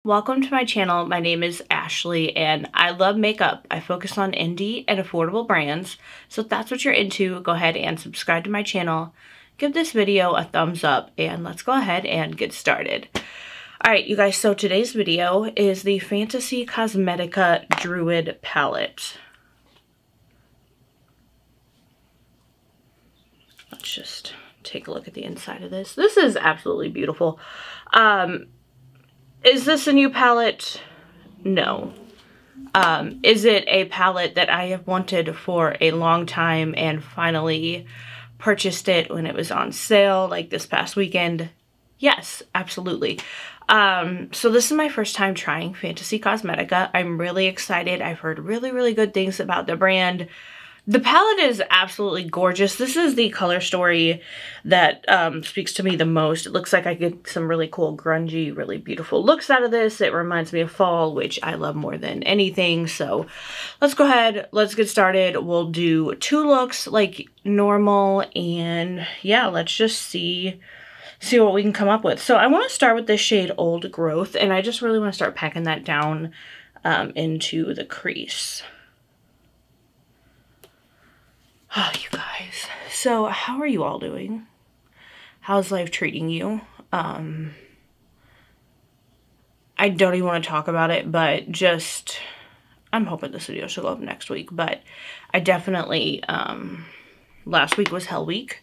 Welcome to my channel. My name is Ashley and I love makeup. I focus on indie and affordable brands. So if that's what you're into, go ahead and subscribe to my channel. Give this video a thumbs up and let's go ahead and get started. Alright you guys, so today's video is the Fantasy Cosmetica Druid Palette. Let's just take a look at the inside of this. This is absolutely beautiful. Is this a new palette? No. Is it a palette that I have wanted for a long time and finally purchased it when it was on sale, like this past weekend? Yes, absolutely. So this is my first time trying Fantasy Cosmetica. I'm really excited. I've heard really good things about the brand. The palette is absolutely gorgeous. This is the color story that speaks to me the most. It looks like I get some really cool, grungy, really beautiful looks out of this. It reminds me of fall, which I love more than anything. So let's go ahead. Let's get started. We'll do 2 looks like normal. And yeah, let's just see what we can come up with. So I want to start with this shade Old Growth. And I just really want to start packing that down into the crease. Oh, you guys. So, how are you all doing? How's life treating you? I don't even want to talk about it, but just, I'm hoping this video should go up next week, but I definitely, last week was Hell Week.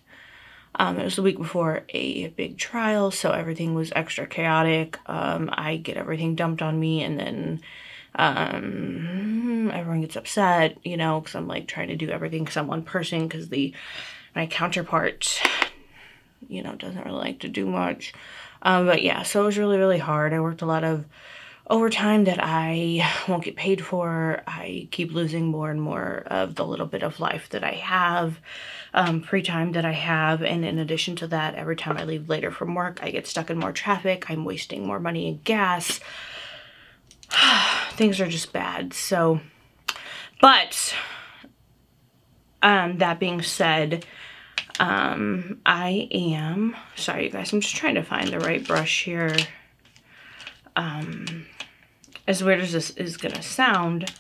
It was the week before a big trial, so everything was extra chaotic. I get everything dumped on me, and then everyone gets upset, you know, because I'm like trying to do everything because I'm one person, because my counterpart, you know, doesn't really like to do much. But yeah, so it was really hard. I worked a lot of overtime that I won't get paid for. I keep losing more and more of the little bit of life that I have, free time that I have. And in addition to that, every time I leave later from work, I get stuck in more traffic. I'm wasting more money in gas. Things are just bad. So, but that being said, I am sorry you guys, I'm just trying to find the right brush here. As weird as this is gonna sound,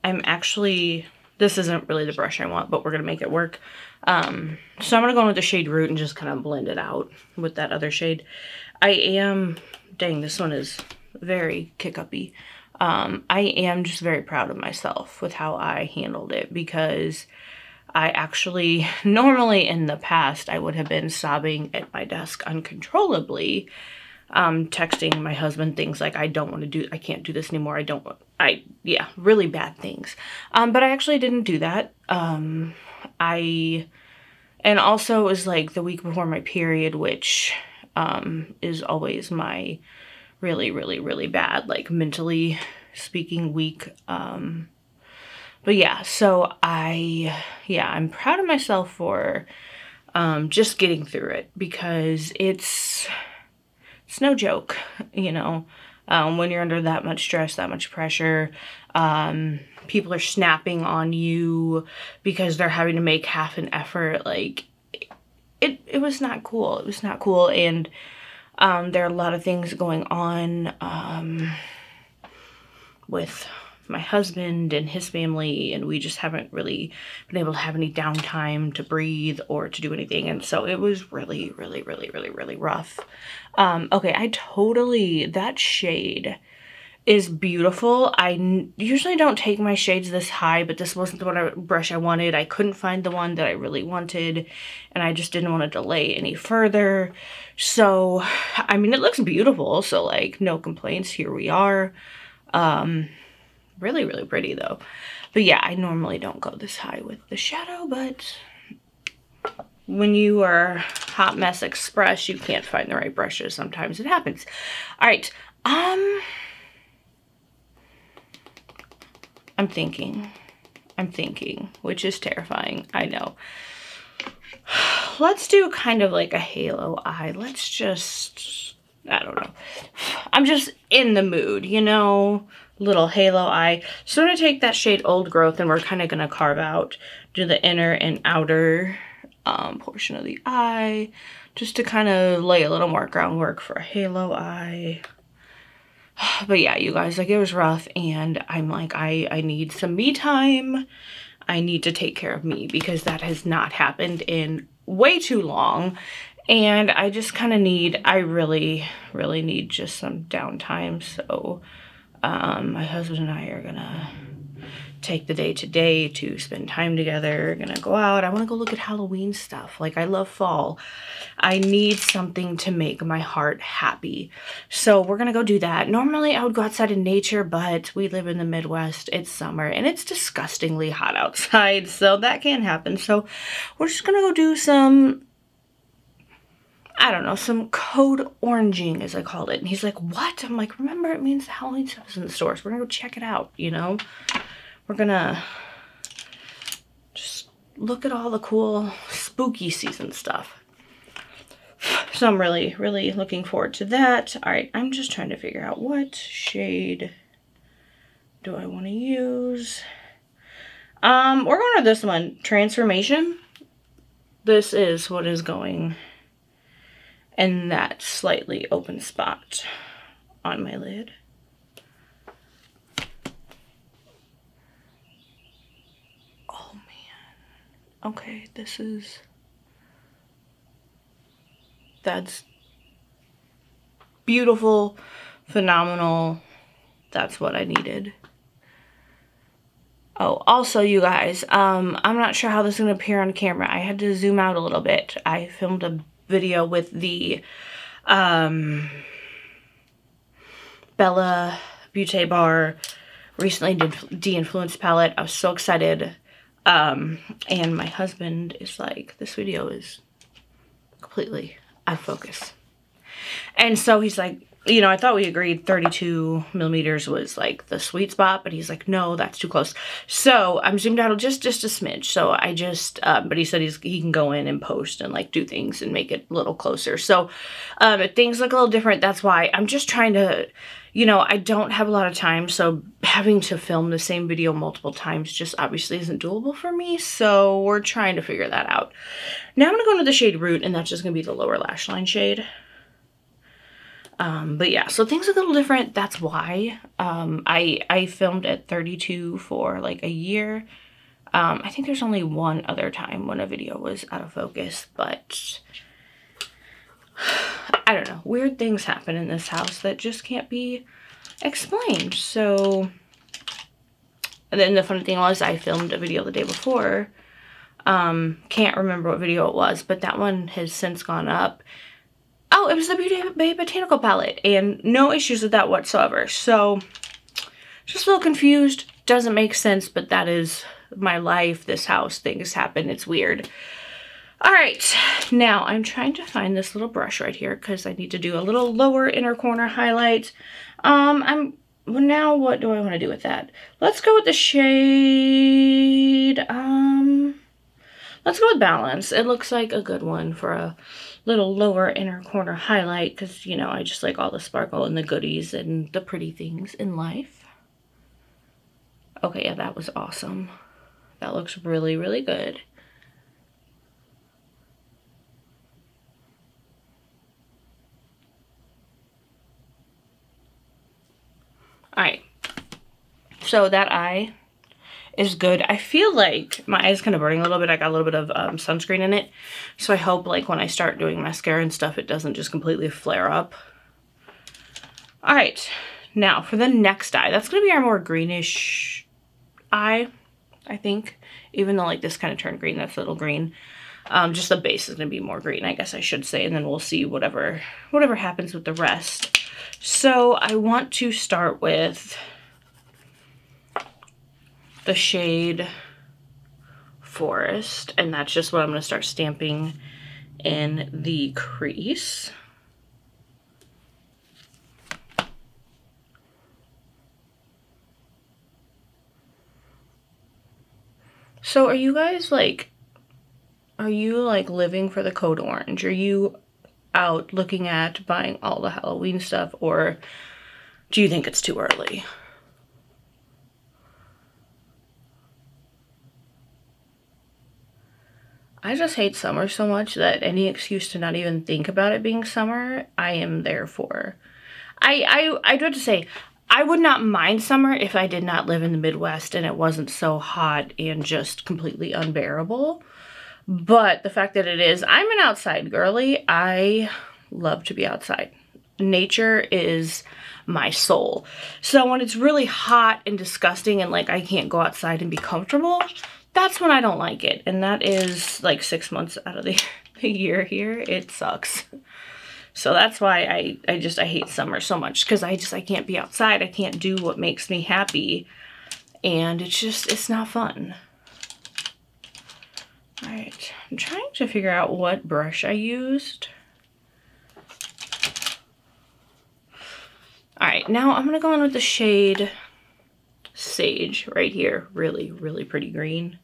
this isn't really the brush I want, but we're gonna make it work. So I'm gonna go in with the shade Root and just kind of blend it out with that other shade. Dang, this one is very kick-uppy. I am just very proud of myself with how I handled it, because I actually, normally in the past, I would have been sobbing at my desk uncontrollably, texting my husband things like, I can't do this anymore. Yeah, really bad things. But I actually didn't do that. And also it was like the week before my period, which, is always my really bad, like mentally speaking, week. But yeah, so I'm proud of myself for just getting through it, because it's no joke, you know, when you're under that much stress, that much pressure. People are snapping on you because they're having to make half an effort. Like, it was not cool. It was not cool. And there are a lot of things going on with my husband and his family, and we just haven't really been able to have any downtime to breathe or to do anything. And so it was really rough. Okay, that shade is beautiful. I usually don't take my shades this high, but this wasn't the brush I wanted. I couldn't find the one that I really wanted, and I just didn't want to delay any further. So, I mean, it looks beautiful, so like, no complaints. Here we are. Really pretty though. But yeah, I normally don't go this high with the shadow, but when you are Hot Mess Express, you can't find the right brushes. Sometimes it happens. All right. I'm thinking, which is terrifying. I know. Let's do kind of like a halo eye. Let's just, I don't know. I'm just in the mood, you know, little halo eye. So I'm going to take that shade Old Growth, and we're kind of going to carve out, do the inner and outer portion of the eye, just to kind of lay a little more groundwork for a halo eye. But yeah, you guys, like, it was rough, and I'm like, I need some me time. I need to take care of me because that has not happened in way too long. And I just kind of need, I really, really need just some downtime. So my husband and I are gonna take the day today to spend time together. Gonna go out. I want to go look at Halloween stuff. Like, I love fall. I need something to make my heart happy. So we're gonna go do that. Normally I would go outside in nature, but we live in the Midwest. It's summer and it's disgustingly hot outside, so that can't happen. So we're just gonna go do some, I don't know, some code oranging, as I called it. And he's like, what? I'm like, remember, it means the Halloween stuff is in the stores. We're gonna go check it out, you know? We're gonna just look at all the cool spooky season stuff. So I'm really, really looking forward to that. All right, I'm just trying to figure out what shade do I want to use. We're going with this one, Transformation. This is what is going in that slightly open spot on my lid. Oh man. Okay, that's beautiful, phenomenal. That's what I needed. Oh, also, you guys, I'm not sure how this is going to appear on camera. I had to zoom out a little bit. I filmed a video with the Bella Beauté Bar recently de-influenced palette. I was so excited. And my husband is like, this video is completely out of focus. And so he's like, you know, I thought we agreed 32 millimeters was like the sweet spot, but he's like, no, that's too close. So I'm zoomed out just a smidge. So I just, but he said he can go in and post and like do things and make it a little closer. So if things look a little different, that's why. I'm just trying to, you know, I don't have a lot of time. So having to film the same video multiple times just obviously isn't doable for me. So we're trying to figure that out. Now I'm going to go into the shade Root, and that's just going to be the lower lash line shade. But yeah, so things are a little different. That's why. I filmed at 32 for like a year. I think there's only one other time when a video was out of focus, but I don't know. Weird things happen in this house that just can't be explained. So, and then the funny thing was I filmed a video the day before. Can't remember what video it was, but that one has since gone up. Oh, it was the Beauty Bay Botanical palette, and no issues with that whatsoever. So, just a little confused. Doesn't make sense, but that is my life. This house, things happen. It's weird. All right, now I'm trying to find this little brush right here because I need to do a little lower inner corner highlight. Well, now what do I want to do with that? Let's go with the shade. Let's go with Balance. It looks like a good one for a little lower inner corner highlight because, you know, I just like all the sparkle and the goodies and the pretty things in life. Okay, yeah, that was awesome. That looks really, really good. All right, so that eye is good. I feel like my eye's kind of burning a little bit. I got a little bit of sunscreen in it. So I hope like when I start doing mascara and stuff, it doesn't just completely flare up. All right, now for the next eye, that's gonna be our more greenish eye, I think. Even though like this kind of turned green, that's a little green. Just the base is gonna be more green, I guess I should say, and then we'll see whatever happens with the rest. So I want to start with the shade Forest, and that's just what I'm going to start stamping in the crease. So are you guys like, living for the code orange? Are you out looking at buying all the Halloween stuff, or do you think it's too early? I just hate summer so much that any excuse to not even think about it being summer, I am there for. I do have to say, I would not mind summer if I did not live in the Midwest and it wasn't so hot and just completely unbearable. But the fact that it is, I'm an outside girly. I love to be outside. Nature is my soul. So when it's really hot and disgusting and like I can't go outside and be comfortable, that's when I don't like it. And that is like 6 months out of the year here. It sucks. So that's why I hate summer so much, because I can't be outside. I can't do what makes me happy. And it's not fun. All right, I'm trying to figure out what brush I used. All right, now I'm gonna go in with the shade Sage right here. Really, really pretty green.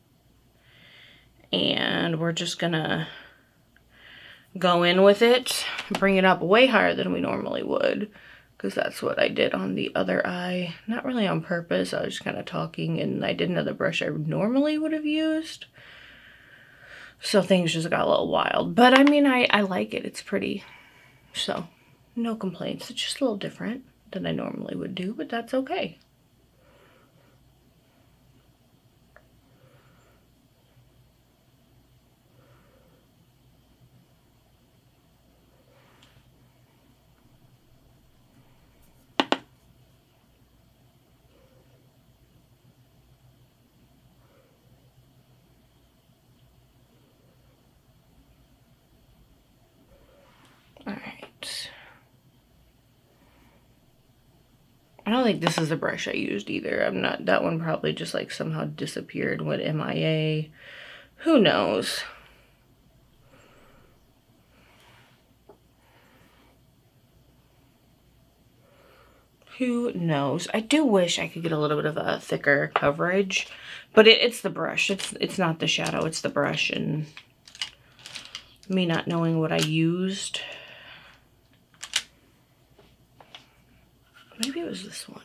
And we're just gonna go in with it, bring it up way higher than we normally would, because that's what I did on the other eye. Not really on purpose, I was just kind of talking and I did another brush I normally would have used. So things just got a little wild. But I mean, I like it, it's pretty. So, no complaints. It's just a little different than I normally would do, but that's okay. Alright. I don't think this is the brush I used either. That one probably just like somehow disappeared, went MIA. Who knows? Who knows? I do wish I could get a little bit of a thicker coverage, but it's the brush. It's not the shadow, it's the brush, and me not knowing what I used. Maybe it was this one.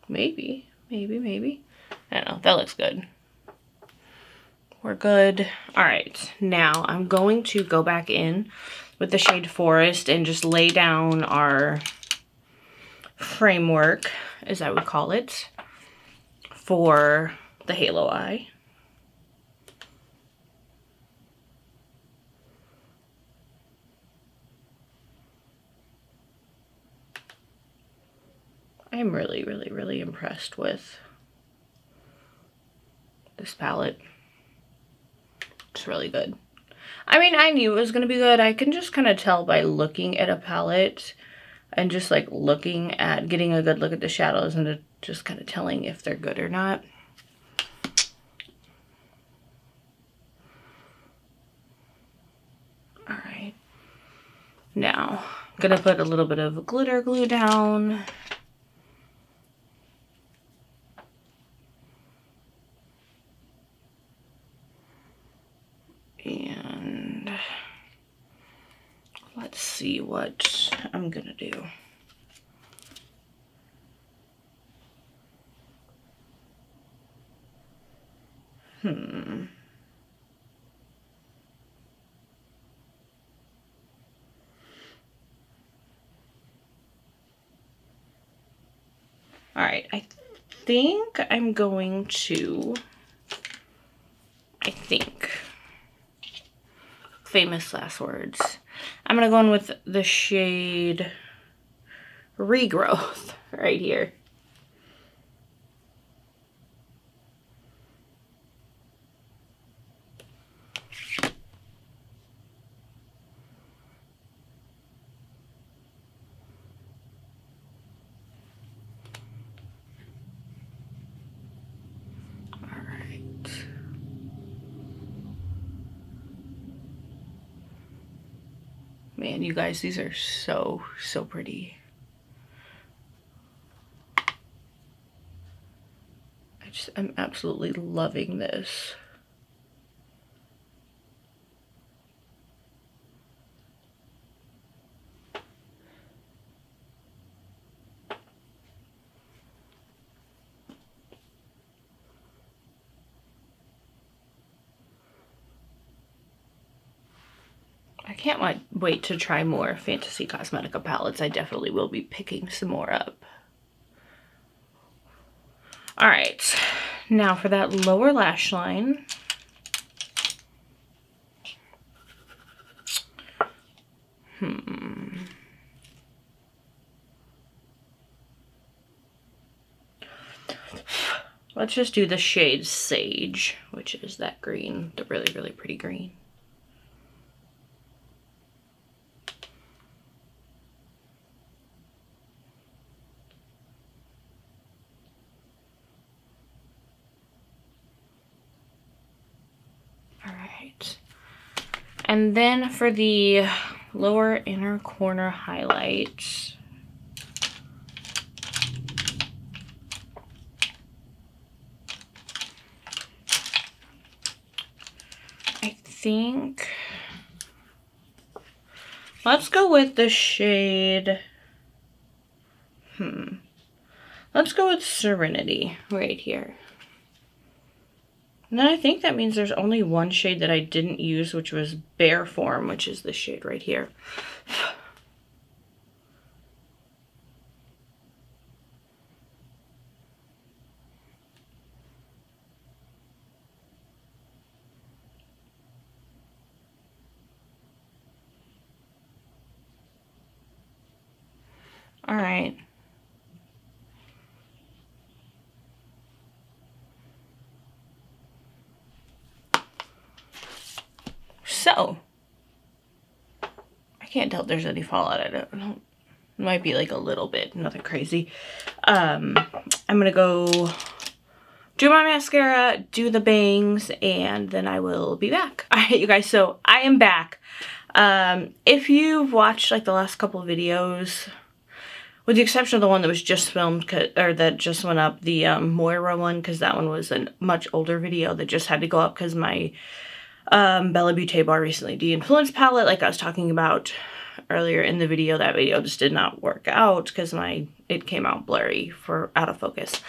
Maybe. I don't know. That looks good. We're good. All right. Now I'm going to go back in with the shade Forest and just lay down our framework, as I would call it, for the halo eye. I'm really impressed with this palette. It's really good. I mean, I knew it was going to be good. I can just kind of tell by looking at a palette and just like looking at, getting a good look at the shadows and just kind of telling if they're good or not. All right. Now, I'm going to put a little bit of glitter glue down. And let's see what I'm gonna do. All right, I think I'm going to, famous last words. I'm gonna go in with the shade Regrowth right here. Man, you guys, these are so pretty. I'm absolutely loving this. I can't wait to try more Fantasy Cosmetica palettes. I definitely will be picking some more up. All right, now for that lower lash line. Let's just do the shade Sage, which is that green, the really, really pretty green. All right. And then for the lower inner corner highlight, I think let's go with the shade, let's go with Serenity right here. And then I think that means there's only one shade that I didn't use, which was Bare Form, which is this shade right here. All right. So, I can't tell if there's any fallout. I don't know. It might be like a little bit, nothing crazy. I'm gonna go do my mascara, do the bangs, and then I will be back. All right, you guys, so I am back. If you've watched like the last couple of videos, with the exception of the one that was just filmed, or that just went up, the Moira one, because that one was a much older video that just had to go up because my Bella Beauté Bar Recently De-Influenced palette, like I was talking about earlier in the video, that video just did not work out because it came out blurry for out of focus.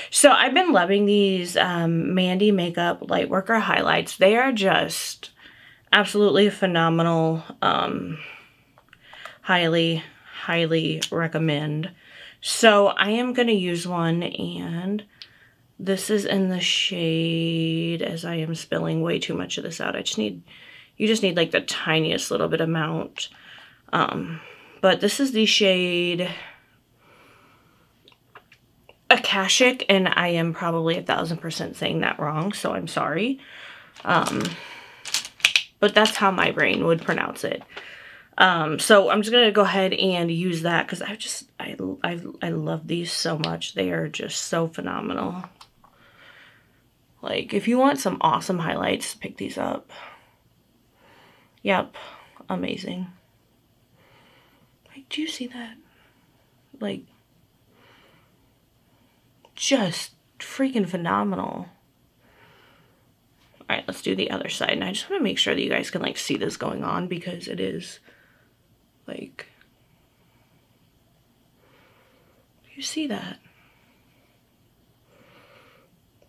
So I've been loving these Mandy Makeup Lightworker highlights. They are just absolutely phenomenal. Highly recommend. So I am going to use one, and this is in the shade, as I am spilling way too much of this out. You just need like the tiniest little bit amount. But this is the shade Akashic, and I am probably 1000% saying that wrong, so I'm sorry. But that's how my brain would pronounce it. So I'm just gonna go ahead and use that because I love these so much. They are just so phenomenal. Like, if you want some awesome highlights, pick these up. Yep, amazing. Like, do you see that? Like, just freaking phenomenal. All right, let's do the other side. And I just want to make sure that you guys can like see this going on, because it is like, you see that?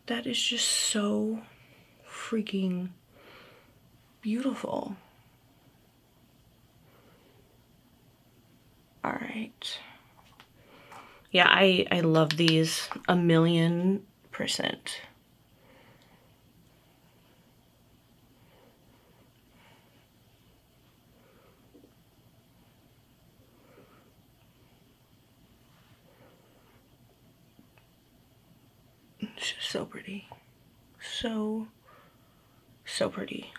That is just so freaking beautiful. All right. Yeah, I love these 1,000,000%. It's just so pretty. So pretty.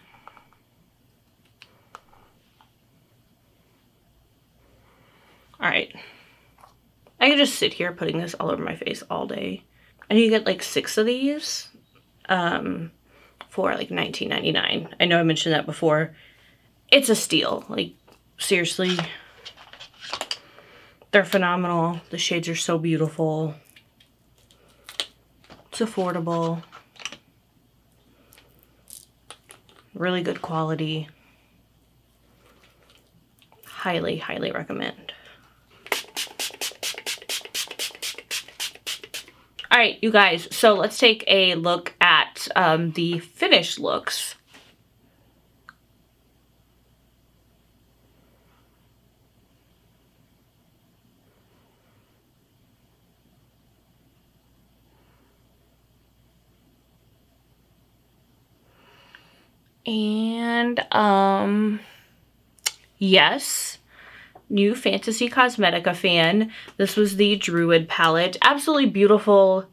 All right. I could just sit here putting this all over my face all day. And you get like 6 of these for like $19.99. I know I mentioned that before. It's a steal. Like, seriously. They're phenomenal. The shades are so beautiful. It's affordable. Really good quality. Highly recommend. All right, you guys, so let's take a look at the finished looks. And, yes, new Fantasy Cosmetica fan. This was the Druid palette. Absolutely beautiful.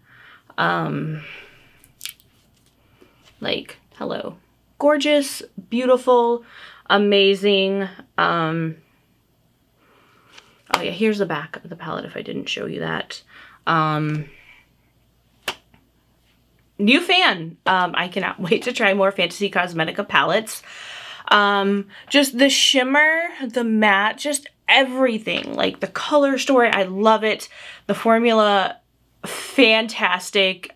Like, hello. Gorgeous, beautiful, amazing. Oh yeah, here's the back of the palette if I didn't show you that. New fan. I cannot wait to try more Fantasy Cosmetica palettes. Just the shimmer, the matte, just everything. Like the color story, I love it. The formula, fantastic.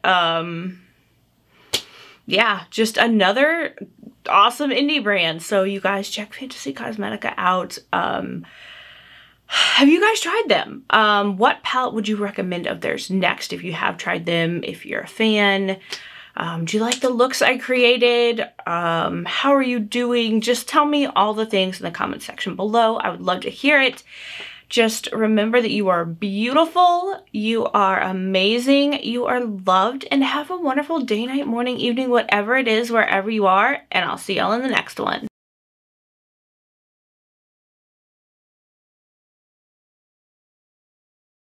Yeah, just another awesome indie brand. So you guys check Fantasy Cosmetica out. Have you guys tried them? What palette would you recommend of theirs next if you have tried them, if you're a fan? Do you like the looks I created? How are you doing? Just tell me all the things in the comment section below. I would love to hear it. Just remember that you are beautiful, you are amazing, you are loved, and have a wonderful day, night, morning, evening, whatever it is, wherever you are, and I'll see y'all in the next one.